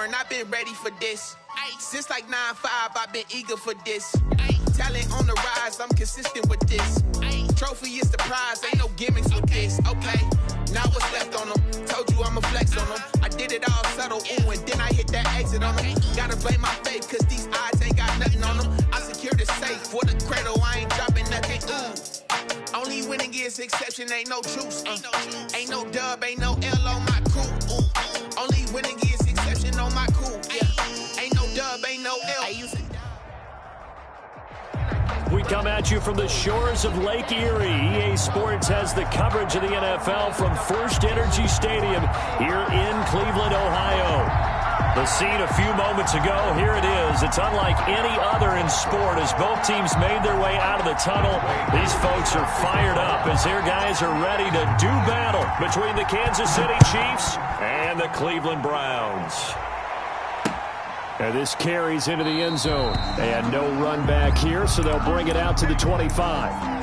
learn, I've been ready for this. Since like 9-5, I've been eager for this. Talent on the rise, I'm consistent with this. Trophy is the prize, ain't no gimmicks with this. Okay, now what's left on them? Told you I'ma flex on them. I did it all subtle, ooh, and then I hit that exit on them. Gotta blame my faith, cause these odds ain't got nothing on them. I secure the safe for the cradle, I ain't dropping nothing, ooh. Only winning is exception, ain't no truce. Ain't no dub, ain't no L on my crew. Ooh. Only winning is exception on my crew. Yeah. Ain't no dub, ain't no L. We come at you from the shores of Lake Erie. EA Sports has the coverage of the NFL from First Energy Stadium here in Cleveland, Ohio. The scene a few moments ago, here it is. It's unlike any other in sport as both teams made their way out of the tunnel. These folks are fired up as their guys are ready to do battle between the Kansas City Chiefs and the Cleveland Browns. And this carries into the end zone. And no run back here, so they'll bring it out to the 25.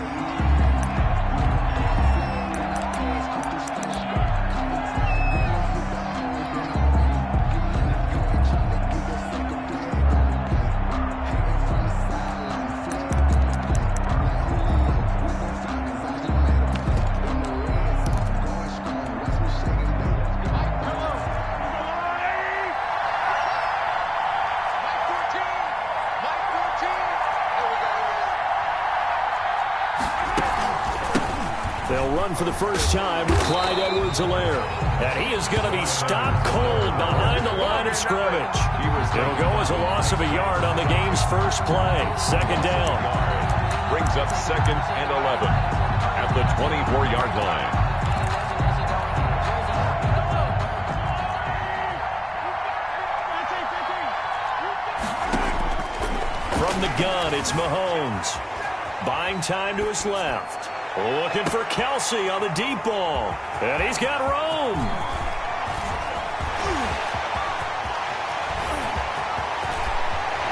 They'll run for the first time with Clyde Edwards-Helaire. And he is going to be stopped cold behind the line of scrimmage. It'll go as a loss of a yard on the game's first play. Second down. Brings up 2nd and 11 at the 24-yard line. From the gun, it's Mahomes. Buying time to his left. Looking for Kelsey on the deep ball. And he's got Rome.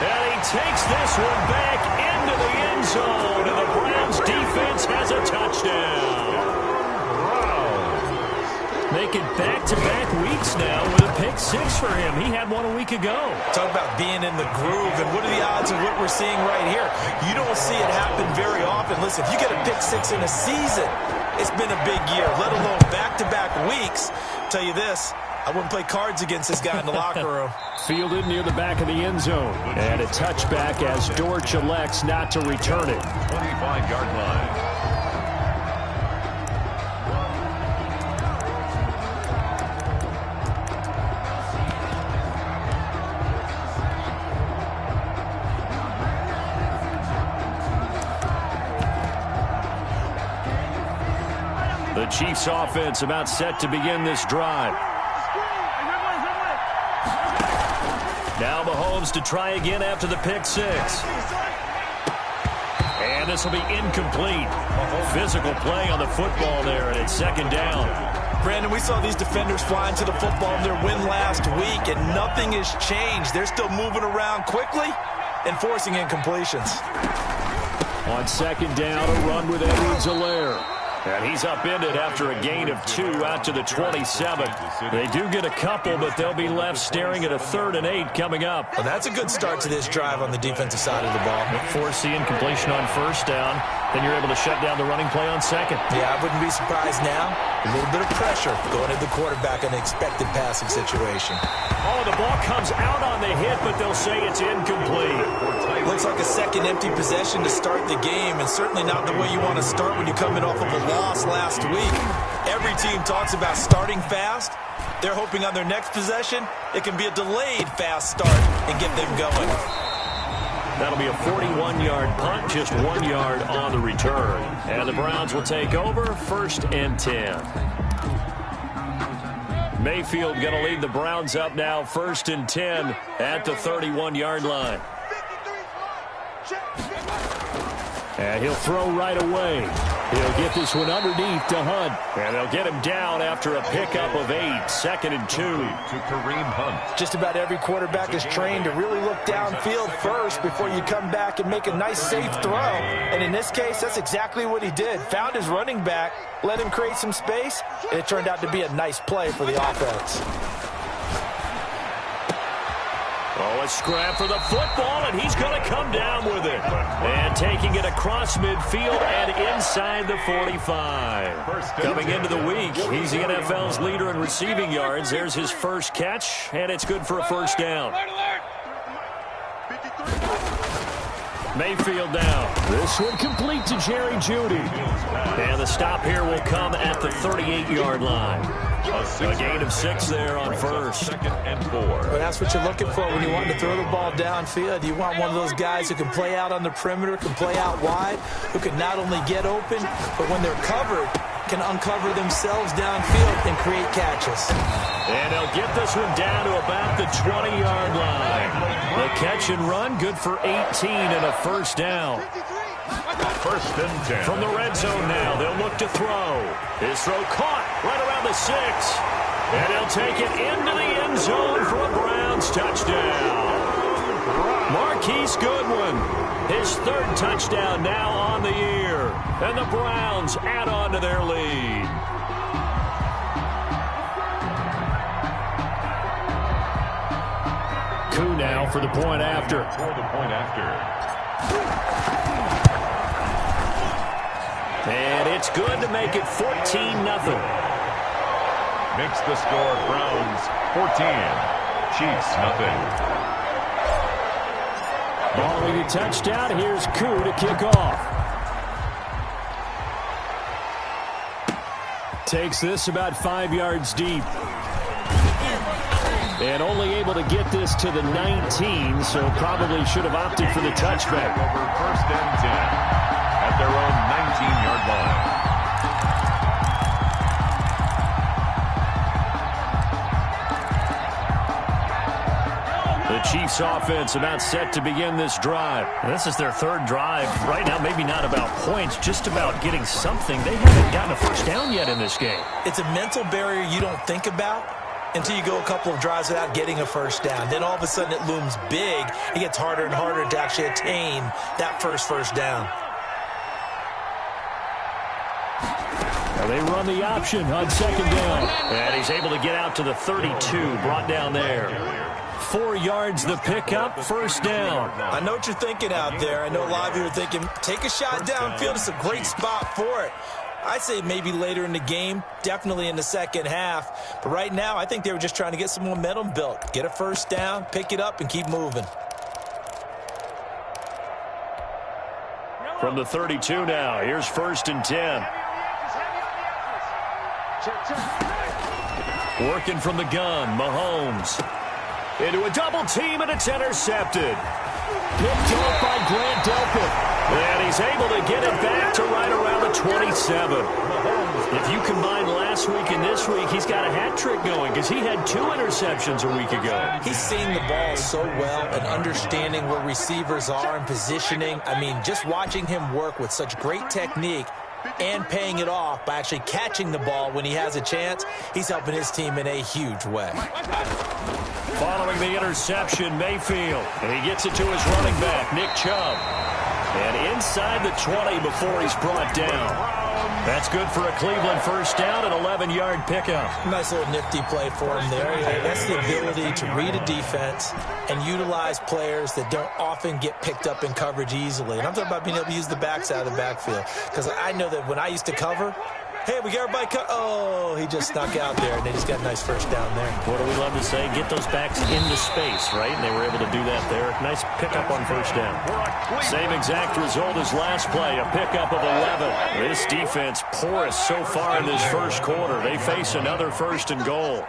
And he takes this one back into the end zone. And the Browns defense has a touchdown. Making back-to-back weeks now with a pick six for him. He had one a week ago. Talk about being in the groove, and what are the odds of what we're seeing right here? You don't see it happen very often. Listen, if you get a pick six in a season, it's been a big year, let alone back-to-back weeks. Tell you this, I wouldn't play cards against this guy in the locker room. Fielded near the back of the end zone. And a touchback as Dortch elects not to return it. 25-yard line. The Chiefs offense about set to begin this drive. Now Mahomes to try again after the pick six. And this will be incomplete. Physical play on the football there, and it's second down. Brandon, we saw these defenders flying to the football in their win last week, and nothing has changed. They're still moving around quickly and forcing incompletions. On second down, a run with Edwards-Helaire. And he's upended after a gain of 2 out to the 27. They do get a couple, but they'll be left staring at a 3rd and 8 coming up. Well, that's a good start to this drive on the defensive side of the ball. Force the incompletion on first down. Then you're able to shut down the running play on second. Yeah, I wouldn't be surprised now. A little bit of pressure going at the quarterback in an expected passing situation. Oh, the ball comes out on the hit, but they'll say it's incomplete. Looks like a second empty possession to start the game, and certainly not the way you want to start when you're coming off of a loss last week. Every team talks about starting fast. They're hoping on their next possession, it can be a delayed fast start and get them going. That'll be a 41-yard punt, just 1 yard on the return. And the Browns will take over, 1st and 10. Mayfield going to lead the Browns up now, 1st and 10 at the 31-yard line. And he'll throw right away. He'll get this one underneath to Hunt. And they'll get him down after a pickup of 8. 2nd and 2. To Kareem Hunt. Just about every quarterback is trained to really look downfield first before you come back and make a nice, safe throw. And in this case, that's exactly what he did. Found his running back, let him create some space, and it turned out to be a nice play for the offense. Oh, a scrap for the football, and he's going to come down with it. And taking it across midfield and inside the 45. Coming into the week, he's the NFL's leader in receiving yards. There's his first catch, and it's good for a first down. Mayfield down. This one complete to Jerry Jeudy. And the stop here will come at the 38-yard line. A gain of 6 there on first. Second and 4. Well, that's what you're looking for when you want to throw the ball downfield. You want one of those guys who can play out on the perimeter, can play out wide, who can not only get open, but when they're covered, can uncover themselves downfield and create catches. And they'll get this one down to about the 20-yard line. The catch and run, good for 18 and a first down. First and 10. From the red zone now, they'll look to throw. His throw caught right around the 6. And he'll take it into the end zone for a Browns touchdown. Marquise Goodwin, his 3rd touchdown now on the year. And the Browns add on to their lead. Koo now for the point after. And it's good to make it 14-0. Makes the score Browns 14. Chiefs nothing. Following a touchdown, here's Koo to kick off. Takes this about 5 yards deep. And only able to get this to the 19, so probably should have opted for the touchback. Over first and 10 at their own 19-yard line. The Chiefs offense about set to begin this drive. And this is their 3rd drive. Right now, maybe not about points, just about getting something. They haven't gotten a first down yet in this game. It's a mental barrier you don't think about until you go a couple of drives without getting a first down. Then all of a sudden it looms big. It gets harder and harder to actually attain that first down. Now they run the option on 2nd down. And he's able to get out to the 32, brought down there. 4 yards the pickup, first down. I know what you're thinking out there. I know a lot of you are thinking, take a shot downfield. It's a great spot for it. I'd say maybe later in the game, definitely in the second half. But right now, I think they were just trying to get some momentum built. Get a first down, pick it up, and keep moving. From the 32 now, here's 1st and 10. Working from the gun, Mahomes. Into a double team, and it's intercepted. Picked off by Grant Delpit. And he's able to get it back to right around the 27. If you combine last week and this week, he's got a hat trick going because he had 2 interceptions a week ago. He's seeing the ball so well and understanding where receivers are and positioning. I mean, just watching him work with such great technique and paying it off by actually catching the ball when he has a chance, he's helping his team in a huge way. Following the interception, Mayfield. And he gets it to his running back, Nick Chubb. And inside the 20 before he's brought down. That's good for a Cleveland first down, an 11-yard pickup. Nice little nifty play for him there. That's the ability to read a defense and utilize players that don't often get picked up in coverage easily. And I'm talking about being able to use the backside of the backfield. Because I know that when I used to cover, hey, we got everybody oh, he just snuck out there, and they just got a nice first down there. What do we love to say? Get those backs into space, right? And they were able to do that there. Nice pickup on first down. Same exact result as last play, a pickup of 11. This defense porous so far in this first quarter. They face another 1st and goal.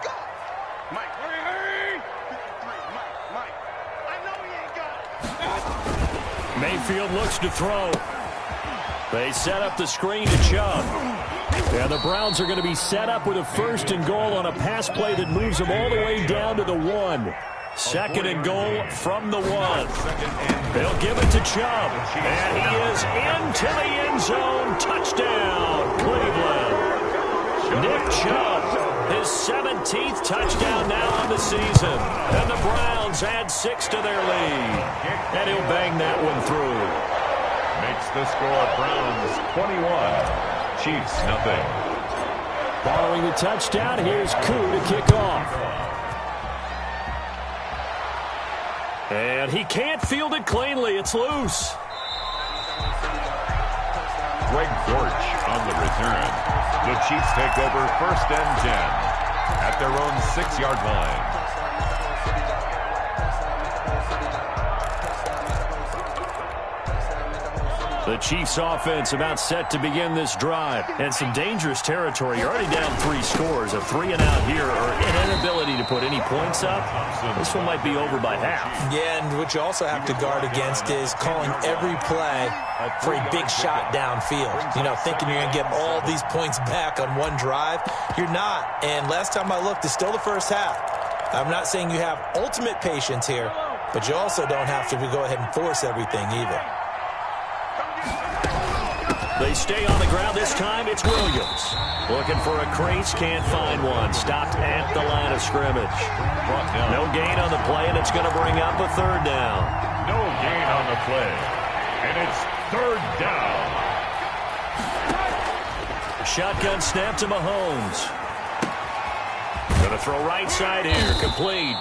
Mayfield looks to throw. They set up the screen to Chubb. And the Browns are going to be set up with a 1st and goal on a pass play that moves them all the way down to the 1. 2nd and goal from the 1. They'll give it to Chubb. And he is into the end zone. Touchdown, Cleveland. Nick Chubb, his 17th touchdown now on the season. And the Browns add 6 to their lead. And he'll bang that one through. Makes the score Browns 21. Chiefs nothing. Following the touchdown, here's Koo to kick off. And he can't field it cleanly. It's loose. Greg Dortch on the return. The Chiefs take over 1st and 10 at their own 6-yard line. The Chiefs offense about set to begin this drive. And some dangerous territory. You're already down 3 scores. A 3-and-out here or an inability to put any points up. This one might be over by half. Yeah, and what you also have to guard against is calling every play for a big shot downfield. You know, thinking you're going to get all these points back on one drive. You're not. And last time I looked, it's still the first half. I'm not saying you have ultimate patience here, but you also don't have to go ahead and force everything either. They stay on the ground. This time it's Williams. Looking for a crease, can't find one. Stopped at the line of scrimmage. No gain on the play, and it's going to bring up a 3rd down. No gain on the play, and it's 3rd down. Shotgun snap to Mahomes. Going to throw right side here, complete.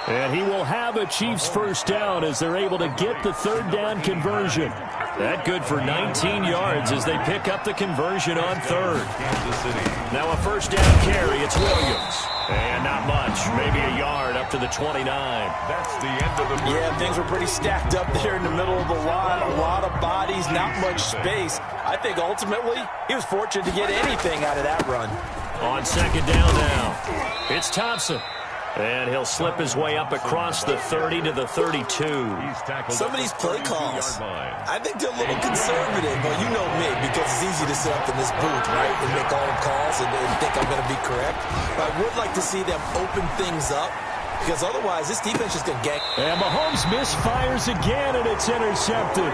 And he will have a Chiefs 1st down as they're able to get the 3rd down conversion. That good for 19 yards as they pick up the conversion on 3rd. Now a 1st down carry. It's Williams. And not much. Maybe a yard up to the 29. That's the end of the first. Yeah, things were pretty stacked up there in the middle of the line. A lot of bodies, not much space. I think ultimately he was fortunate to get anything out of that run. On 2nd down now. It's Thompson. And he'll slip his way up across the 30 to the 32. Some of these play calls, I think they're a little conservative, but you know me, because it's easy to sit up in this booth, right, and make all the calls and think I'm going to be correct. But I would like to see them open things up, because otherwise this defense is going to gank. And Mahomes misfires again, and it's intercepted.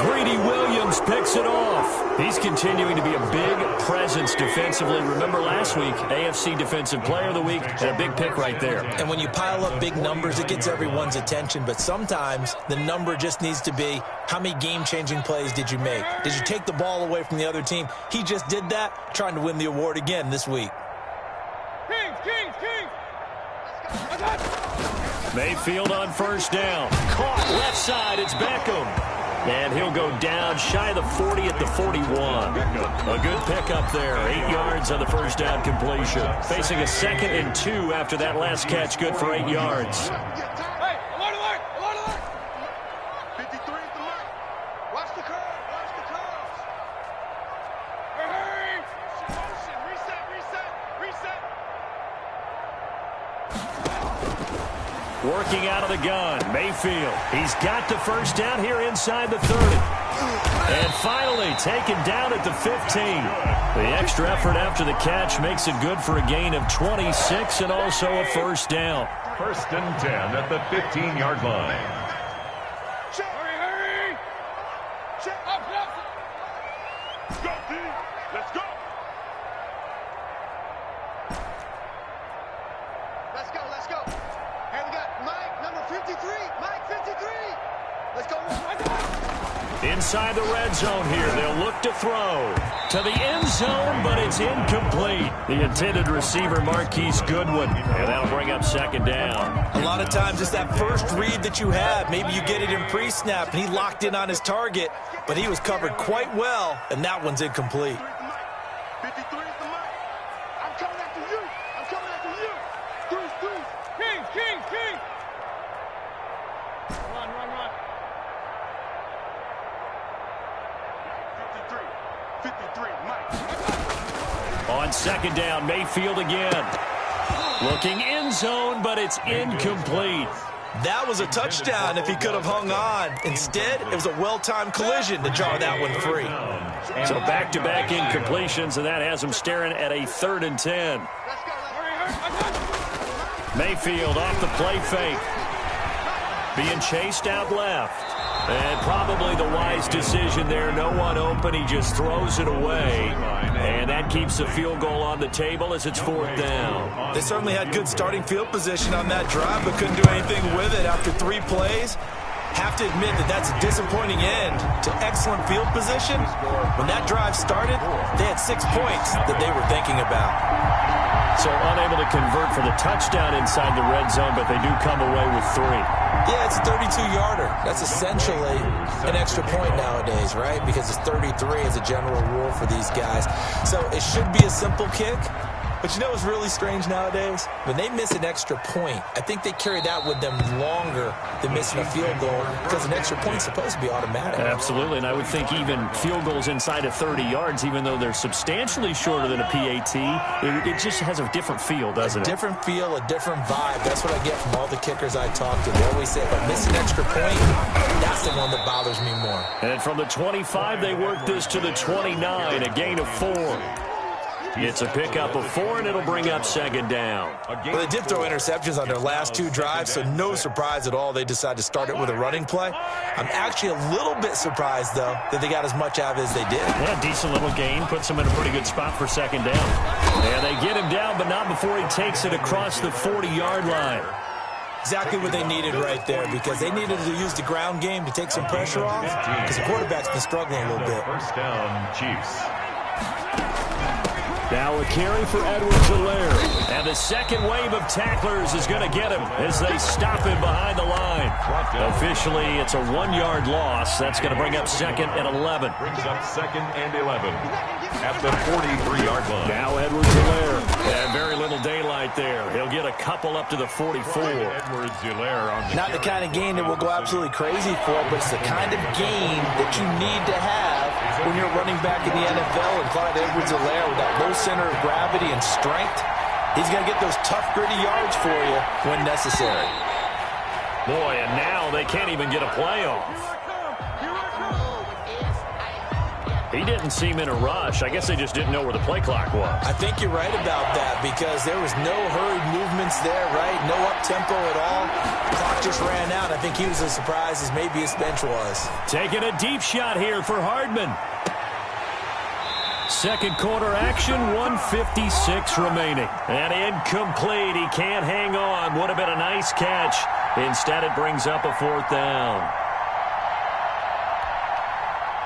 Greedy Williams picks it off. He's continuing to be a big presence defensively. Remember last week, AFC Defensive Player of the Week, and a big pick right there. And when you pile up big numbers, it gets everyone's attention. But sometimes the number just needs to be, how many game-changing plays did you make? Did you take the ball away from the other team? He just did that, trying to win the award again this week. Mayfield on 1st down. Caught left side. It's Beckham. And he'll go down shy of the 40 at the 41. A good pickup there. 8 yards on the 1st down completion. Facing a 2nd and 2 after that last catch. Good for 8 yards. Hey, alert! 53 is the mark. Watch the curve. Hey! Motion. Reset. Working out of the gun. Mayfield. He's got the 1st down here inside the 30. And finally taken down at the 15. The extra effort after the catch makes it good for a gain of 26 and also a 1st down. 1st and 10 at the 15-yard line. Hurry! Check up. Let's go, D. Let's go. Hey, we got Mike, number 53. Mike, 53. Let's go. Inside the red zone here. They'll look to throw to the end zone, but it's incomplete. The intended receiver, Marquise Goodwin. And that'll bring up 2nd down. A lot of times it's that first read that you have. Maybe you get it in pre-snap, and he locked in on his target, but he was covered quite well, and that one's incomplete. 53 is the mark. I'm coming after you. King. Run. 53, Mike. On 2nd down, Mayfield again. Looking end zone, but it's incomplete. That was a touchdown if he could have hung on. Instead, it was a well-timed collision to jar that one free. So back-to-back incompletions, and that has him staring at a 3rd and 10. Mayfield off the play fake. Being chased out left. And probably the wise decision there. No one open. He just throws it away. And that keeps the field goal on the table as it's 4th down. They certainly had good starting field position on that drive, but couldn't do anything with it after 3 plays. Have to admit that that's a disappointing end to excellent field position. When that drive started, they had 6 points that they were thinking about. So unable to convert for the touchdown inside the red zone, but they do come away with 3. Yeah, it's a 32-yarder. That's essentially an extra point nowadays, right? Because it's 33 as a general rule for these guys. So it should be a simple kick. But you know what's really strange nowadays? When they miss an extra point, I think they carry that with them longer than missing a field goal because an extra point is supposed to be automatic. Absolutely, and I would think even field goals inside of 30 yards, even though they're substantially shorter than a PAT, it just has a different feel, doesn't it? A different feel, a different vibe. That's what I get from all the kickers I talk to. They always say, if I miss an extra point, that's the one that bothers me more. And from the 25, they work this to the 29, a gain of 4. It's a pickup of 4, and it'll bring up second down. Well, they did throw interceptions on their last 2 drives, so no surprise at all they decided to start it with a running play. I'm actually a little bit surprised, though, that they got as much out of it as they did. Yeah, decent little gain. Puts them in a pretty good spot for second down. And they get him down, but not before he takes it across the 40-yard line. Exactly what they needed right there, because they needed to use the ground game to take some pressure off, because the quarterback's been struggling a little bit. First down, Chiefs. Now a carry for Edwards-Helaire. And the second wave of tacklers is going to get him as they stop him behind the line. Officially, it's a 1-yard loss. That's going to bring up second and 11. Brings up second and 11 at the 43-yard line. Now Edwards-Helaire. And very little daylight there. He'll get a couple up to the 44. Edwards-Helaire on the Not the kind of game that we'll go absolutely crazy for, but it's the kind of game that you need to have when you're running back in the NFL. And Clyde Edwards-Helaire with that low center of gravity and strength, he's going to get those tough, gritty yards for you when necessary. Boy, and now they can't even get a play off. He didn't seem in a rush. I guess they just didn't know where the play clock was. I think you're right about that because there was no hurried movements there, right? No up-tempo at all. The clock just ran out. I think he was as surprised as maybe his bench was. Taking a deep shot here for Hardman. Second quarter action, 1:56 remaining. And incomplete. He can't hang on. Would have been a nice catch. Instead, it brings up a 4th down.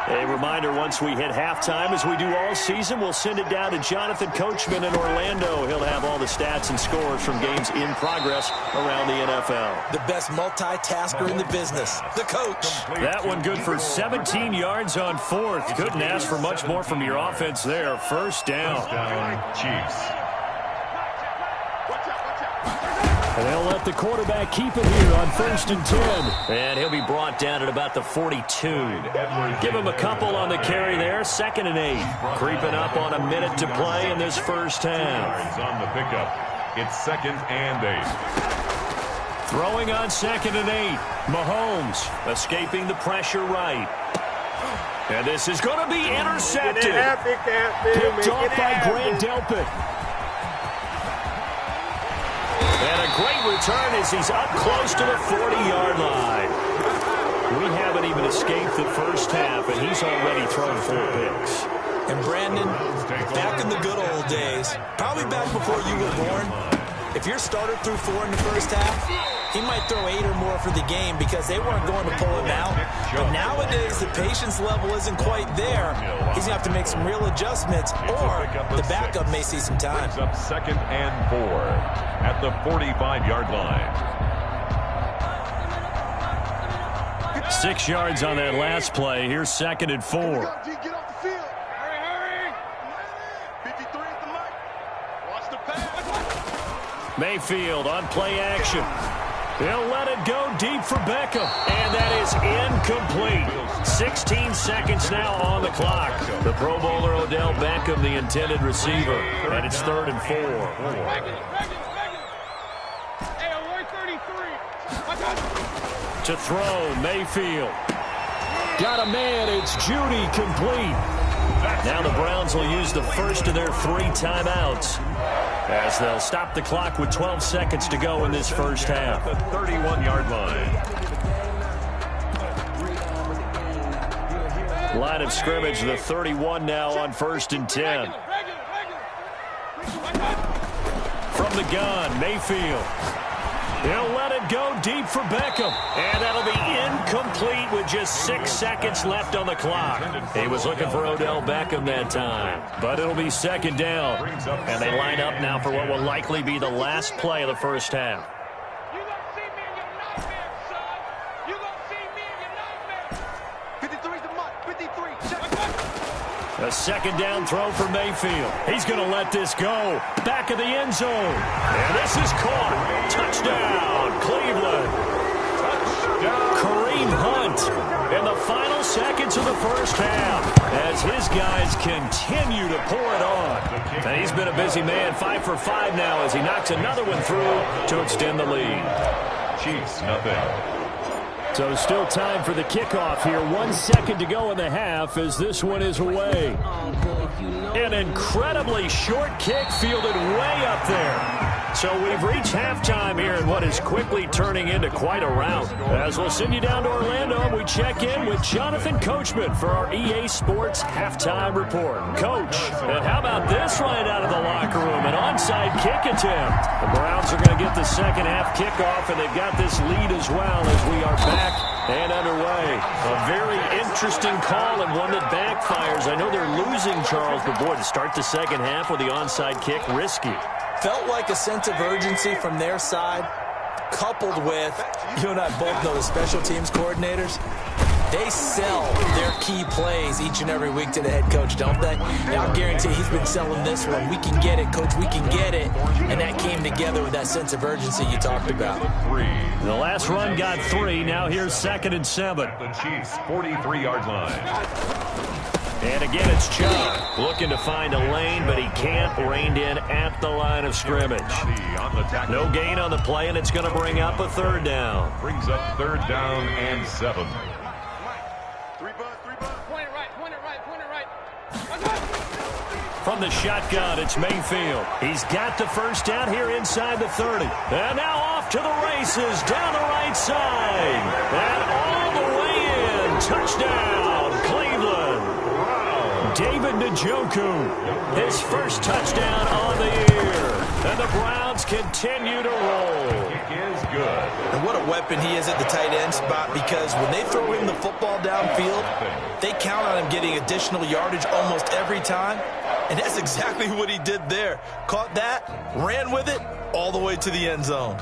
A reminder, once we hit halftime, as we do all season, we'll send it down to Jonathan Coachman in Orlando. He'll have all the stats and scores from games in progress around the NFL. The best multitasker in the business, the coach. That one good for 17 yards on 4th. Couldn't ask for much more from your offense there. First down. First down, Chiefs. And they'll let the quarterback keep it here on 1st and 10. And he'll be brought down at about the 42. Give him a couple on the carry there. 2nd and 8. Creeping up on a minute to play in this first half. On the pickup. It's 2nd and 8. Throwing on 2nd and 8. Mahomes escaping the pressure right. And this is going to be intercepted. Picked off by Grant Delpit. And a great return as he's up close to the 40-yard line. We haven't even escaped the first half, and he's already thrown 4 picks. And Brandon, back in the good old days, probably back before you were born, if your starter threw 4 in the first half, he might throw 8 or more for the game because they weren't going to pull him out. But nowadays, the patience level isn't quite there. He's going to have to make some real adjustments, or the backup may see some time. Up 2nd and 4 at the 45-yard line. 6 yards on that last play. Here's 2nd and 4. Get off the field. Hurry. 53 at the mic. Watch the pass. Mayfield on play action. He'll let it go deep for Beckham. And that is incomplete. 16 seconds now on the clock. The Pro Bowler Odell Beckham, the intended receiver. And it's 3rd and 4. Hey, alert 33. To throw, Mayfield. Got a man, it's Judy, complete. Now the Browns will use the first of their 3 timeouts as they'll stop the clock with 12 seconds to go in this first half. The 31-yard line. Line of scrimmage, the 31 now on 1st and 10. From the gun, Mayfield. He'll let it go deep for Beckham. And that'll be incomplete with just 6 seconds left on the clock. He was looking for Odell Beckham that time. But it'll be second down. And they line up now for what will likely be the last play of the first half. You gonna see me in your nightmare, son. You gonna see me in your nightmare. 53's the mark. 53. A second down throw for Mayfield. He's going to let this go. Back of the end zone. And this is caught. Touchdown, Cleveland. Touchdown. Kareem Hunt in the final seconds of the first half as his guys continue to pour it on. And he's been a busy man, 5 for 5 now as he knocks another one through to extend the lead. Chiefs, nothing. So still time for the kickoff here. 1 second to go in the half as this one is away. An incredibly short kick fielded way up there. So we've reached halftime here in what is quickly turning into quite a rout. As we'll send you down to Orlando, and we check in with Jonathan Coachman for our EA Sports Halftime Report. Coach, and how about this right out of the locker room? An onside kick attempt. The Browns are going to get the second half kickoff, and they've got this lead as well as we are back and underway. A very interesting call and one that backfires. I know they're losing, Charles, but boy, to start the second half with the onside kick, risky. Felt like a sense of urgency from their side, coupled with, you and I both know the special teams coordinators. They sell their key plays each and every week to the head coach, don't they? And I'll guarantee he's been selling this one. We can get it, Coach, we can get it. And that came together with that sense of urgency you talked about. The last run got 3. Now here's 2nd and 7. The Chiefs' 43-yard line. And again, it's Chubb looking to find a lane, but he can't. Reined in at the line of scrimmage. No gain on the play, and it's going to bring up a 3rd down. Brings up 3rd down and 7. From the shotgun, it's Mayfield. He's got the first down here inside the 30. And now off to the races down the right side. And all the way in. Touchdown, Cleveland. David Njoku, his first touchdown on the year. And the Browns continue to roll. Kick is good. And what a weapon he is at the tight end spot, because when they throw him the football downfield, they count on him getting additional yardage almost every time. And that's exactly what he did there. Caught that, ran with it, all the way to the end zone.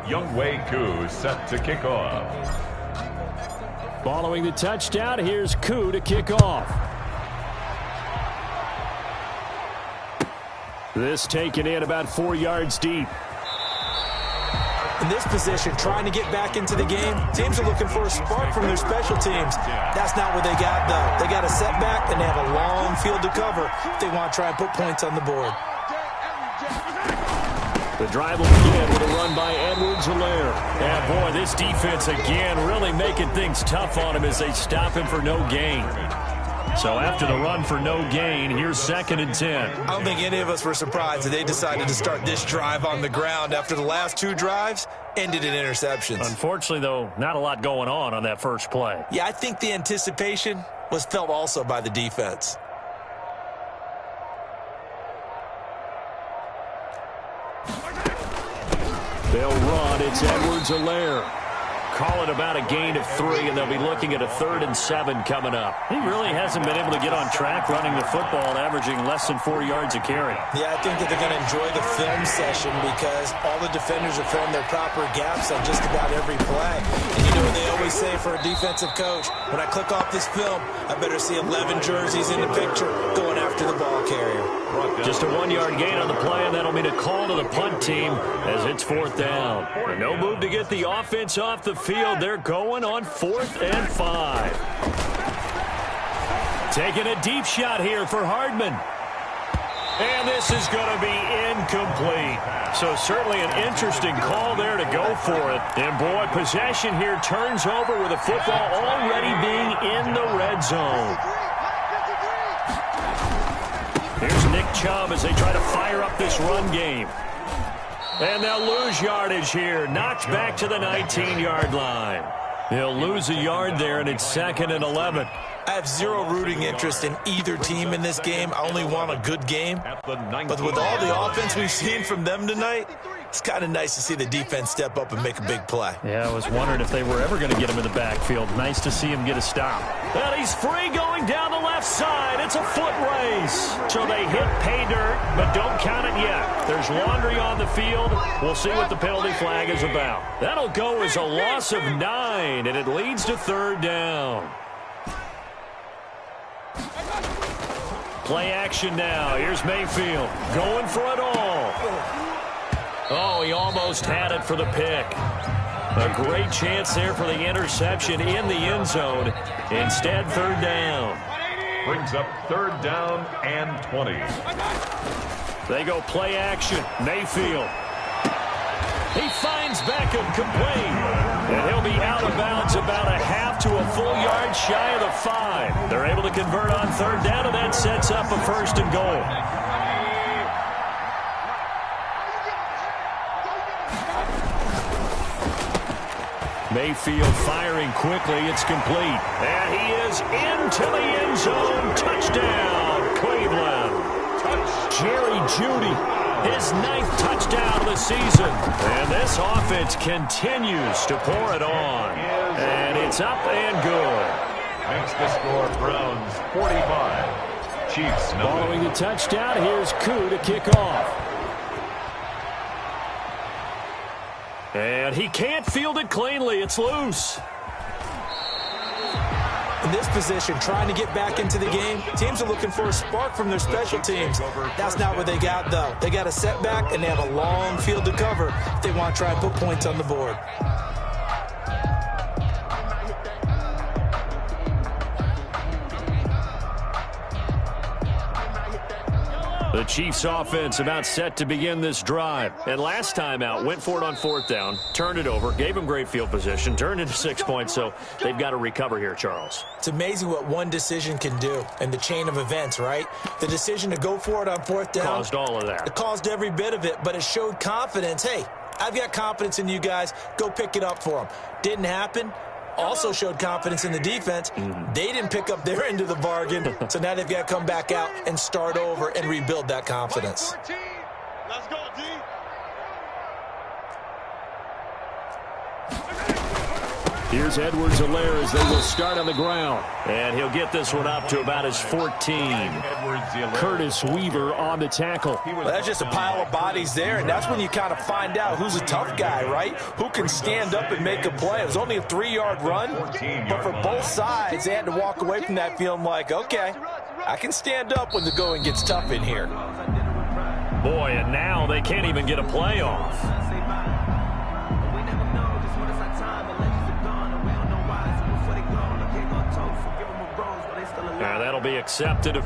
Younghoe Koo set to kick off. Following the touchdown, here's Koo to kick off. This taken in about 4 yards deep. In this position, trying to get back into the game, teams are looking for a spark from their special teams. That's not what they got, though. They got a setback, and they have a long field to cover if they want to try and put points on the board. The drive will begin with a run by Edwards-Helaire. And, boy, this defense again really making things tough on him as they stop him for no gain. So after the run for no gain, here's 2nd and 10. I don't think any of us were surprised that they decided to start this drive on the ground after the last 2 drives ended in interceptions. Unfortunately, though, not a lot going on that first play. Yeah, I think the anticipation was felt also by the defense. They'll run. It's Edwards-Helaire. Call it about a gain of 3, and they'll be looking at a 3rd and 7 coming up. He really hasn't been able to get on track running the football, averaging less than 4 yards a carry. Yeah, I think that they're going to enjoy the film session because all the defenders have found their proper gaps on just about every play. And you know what they always say for a defensive coach? When I click off this film, I better see 11 jerseys in the picture going after the ball carrier. Just a 1-yard gain on the play, and that'll mean a call to the punt team as it's 4th down. And no move to get the offense off the field. They're going on 4th and 5. Taking a deep shot here for Hardman. And this is going to be incomplete. So certainly an interesting call there to go for it. And boy, possession here turns over with the football already being in the red zone. Here's Nick Chubb as they try to fire up this run game. And they'll lose yardage here. Knocked back to the 19-yard line. They'll lose a yard there, and it's 2nd and 11. I have zero rooting interest in either team in this game. I only want a good game. But with all the offense we've seen from them tonight, it's kind of nice to see the defense step up and make a big play. Yeah, I was wondering if they were ever going to get him in the backfield. Nice to see him get a stop. And he's free going down the left side. It's a foot race. So they hit pay dirt, but don't count it yet. There's laundry on the field. We'll see what the penalty flag is about. That'll go as a loss of 9, and it leads to 3rd down. Play action now. Here's Mayfield going for it all. Oh, he almost had it for the pick. A great chance there for the interception in the end zone. Instead, 3rd down. Brings up 3rd down and 20. They go play action. Mayfield. He finds Beckham complete. And he'll be out of bounds about a half to a full yard shy of the 5. They're able to convert on 3rd down, and that sets up a 1st and goal. Mayfield firing quickly. It's complete. And he is into the end zone. Touchdown, Cleveland. Jerry Jeudy, his 9th touchdown of the season. And this offense continues to pour it on. And it's up and good. Makes the score Browns 45. Chiefs no. Following the touchdown, here's Koo to kick off. And he can't field it cleanly. It's loose. In this position, trying to get back into the game, teams are looking for a spark from their special teams. That's not what they got, though. They got a setback, and they have a long field to cover if they want to try and put points on the board. The Chiefs offense about set to begin this drive. And last time out, went for it on 4th down, turned it over, gave them great field position, turned into 6 points, so they've got to recover here, Charles. It's amazing what one decision can do in the chain of events, right? The decision to go for it on 4th down caused all of that. It caused every bit of it, but it showed confidence. Hey, I've got confidence in you guys. Go pick it up for them. Didn't happen. Also showed confidence in the defense. They didn't pick up their end of the bargain, so now they've got to come back out and start over and rebuild that confidence. Let's go, D. Here's Edwards-Helaire as they will start on the ground. And he'll get this one up to about his 14. Curtis Weaver on the tackle. Well, that's just a pile of bodies there, and that's when you kind of find out who's a tough guy, right? Who can stand up and make a play. It was only a 3-yard run, but for both sides, they had to walk away from that feeling like, okay, I can stand up when the going gets tough in here. Boy, and now they can't even get a play off. That'll be accepted.